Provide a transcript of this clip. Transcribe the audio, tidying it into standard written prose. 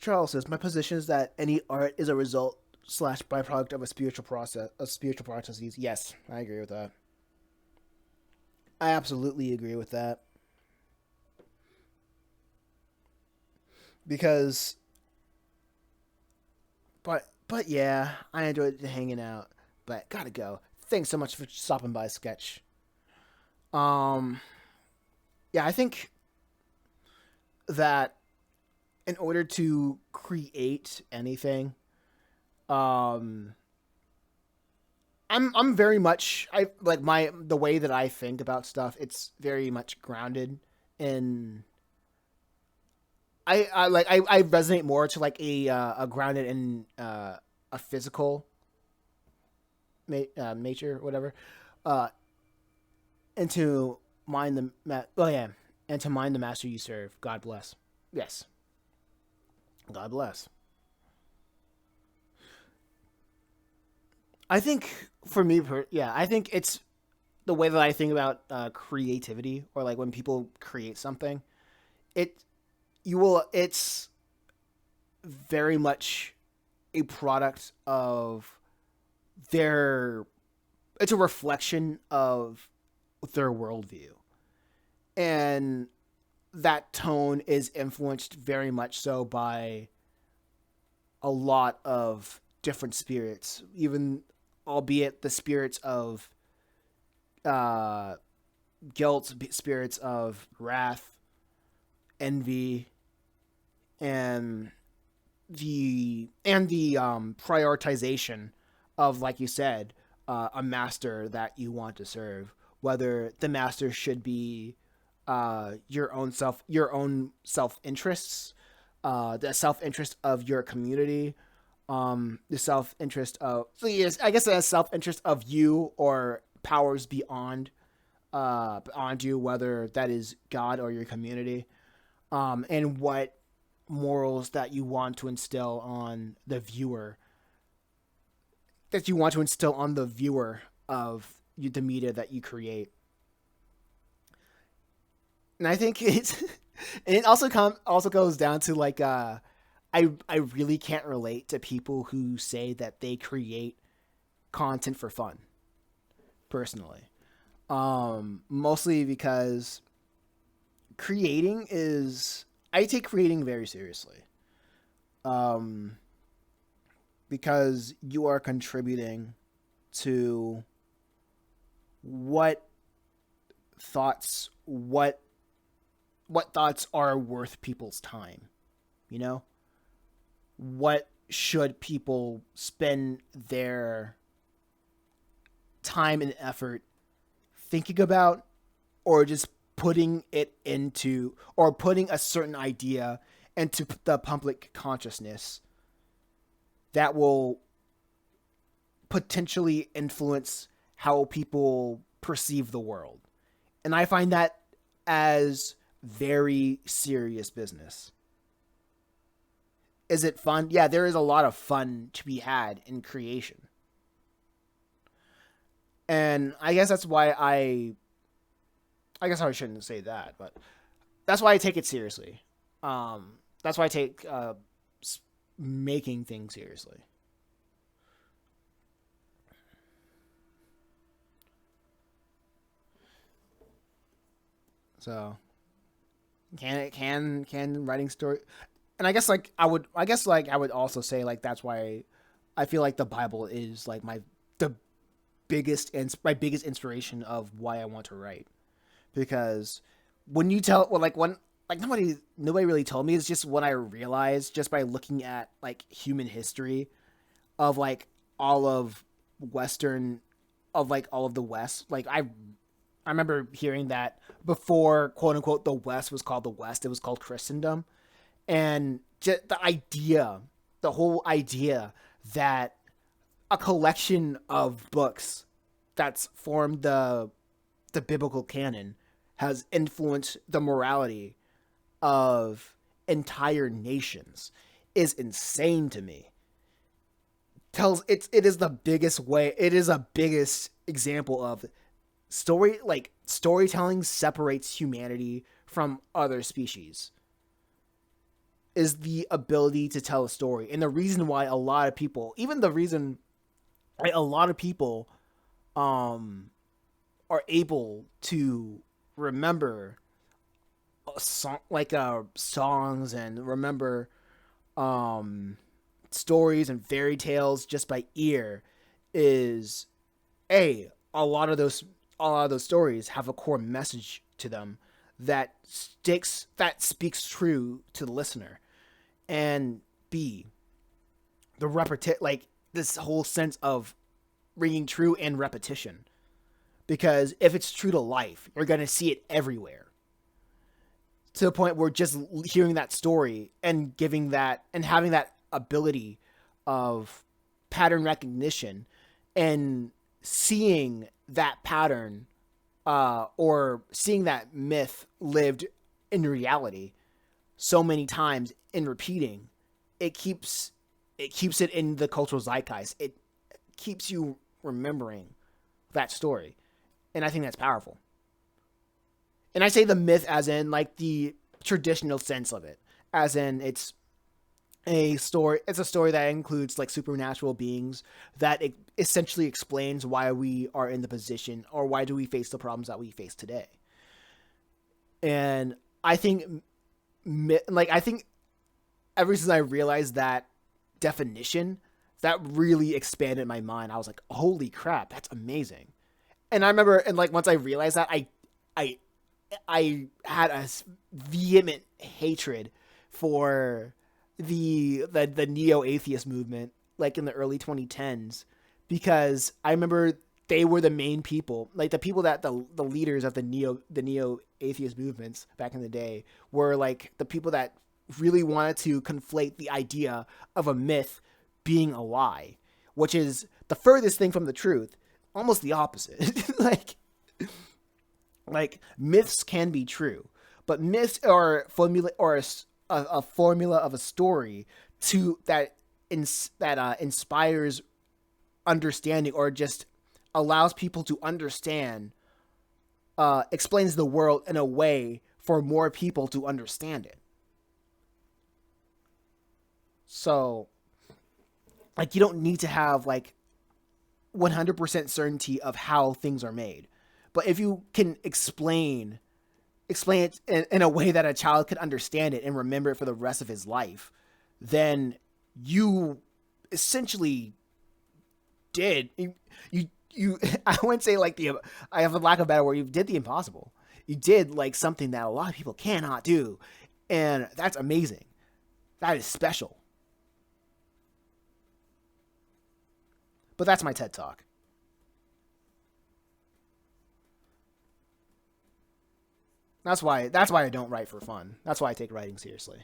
electrolysis, my position is that any art is a result slash byproduct of a spiritual processes. Yes, I agree with that. I absolutely agree with that. Because, but yeah, I enjoyed hanging out. But gotta go. Thanks so much for stopping by, Sketch. Um, yeah, I think that in order to create anything, um, I'm very much I like my the way that I think about stuff. It's very much grounded in I resonate more to like a grounded in a physical nature, whatever, uh, and to mind the oh yeah, and to mind the master you serve. God bless. Yes, God bless. I think for me, yeah, I think it's the way that I think about creativity or like when people create something. It it's very much a product of their. It's a reflection of their worldview, and that tone is influenced very much so by a lot of different spirits, even albeit the spirits of uh, guilt, spirits of wrath, envy, and the prioritization of, like you said, a master that you want to serve. Whether the master should be your own self interests, the self interest of your community, the self interest of so yes, I guess the self interest of you or powers beyond you, whether that is God or your community, and what morals that you want to instill on the viewer, of the media that you create. And I think it's and it also goes down to like I really can't relate to people who say that they create content for fun personally. Mostly because creating is I take creating very seriously. Um, because you are contributing to what thoughts what thoughts are worth people's time, you know? What should people spend their time and effort thinking about, or just putting a certain idea into the public consciousness that will potentially influence how people perceive the world. And I find that as very serious business. Is it fun? Yeah, there is a lot of fun to be had in creation. And I guess I shouldn't say that, but that's why I take it seriously. That's why I take making things seriously. So can writing story, and I would also say like that's why I feel like the Bible is like the my biggest inspiration of why I want to write, because when you tell well like when like nobody really told me, it's just when I realized just by looking at like human history of like all of western of like all of the west, like I remember hearing that before quote unquote the west was called the west, it was called Christendom. And just the whole idea that a collection of books that's formed the biblical canon has influenced the morality of entire nations is insane to me. It is the biggest way, it is a biggest example of storytelling separates humanity from other species. is the ability to tell a story. And the reason why a lot of people, even the reason why a lot of people um are able to remember songs and remember um stories and fairy tales just by ear is a lot of those stories have a core message to them that speaks true to the listener. And b the this whole sense of ringing true and repetition, because if it's true to life, you're going to see it everywhere, to the point where just hearing that story and giving that and having that ability of pattern recognition and seeing that pattern, or seeing that myth lived in reality so many times in repeating, it keeps it in the cultural zeitgeist. It keeps you remembering that story, and I think that's powerful. And I say the myth as in like the traditional sense of it, as in a story. It's a story that includes like supernatural beings that it essentially explains why we are in the position, or why do we face the problems that we face today. And I think, I think ever since I realized that definition, that really expanded my mind. I was like, holy crap, that's amazing. And I remember, and like once I realized that, I I had a vehement hatred for the neo atheist movement, like in the early 2010s, because I remember they were the main people, like the people that the leaders of the neo atheist movements back in the day were like the people that really wanted to conflate the idea of a myth being a lie, which is the furthest thing from the truth, almost the opposite. Like myths can be true, but myths are formula, or a formula of a story to inspires understanding, or just allows people to understand, explains the world in a way for more people to understand it. So, like, you don't need to have like 100% certainty of how things are made, but if you can explain it in a way that a child could understand it and remember it for the rest of his life, then you essentially did you I wouldn't say like the I have a lack of a better word, you did the impossible. You did like something that a lot of people cannot do, and that's amazing. That is special. But that's my TED talk. That's why I don't write for fun. That's why I take writing seriously.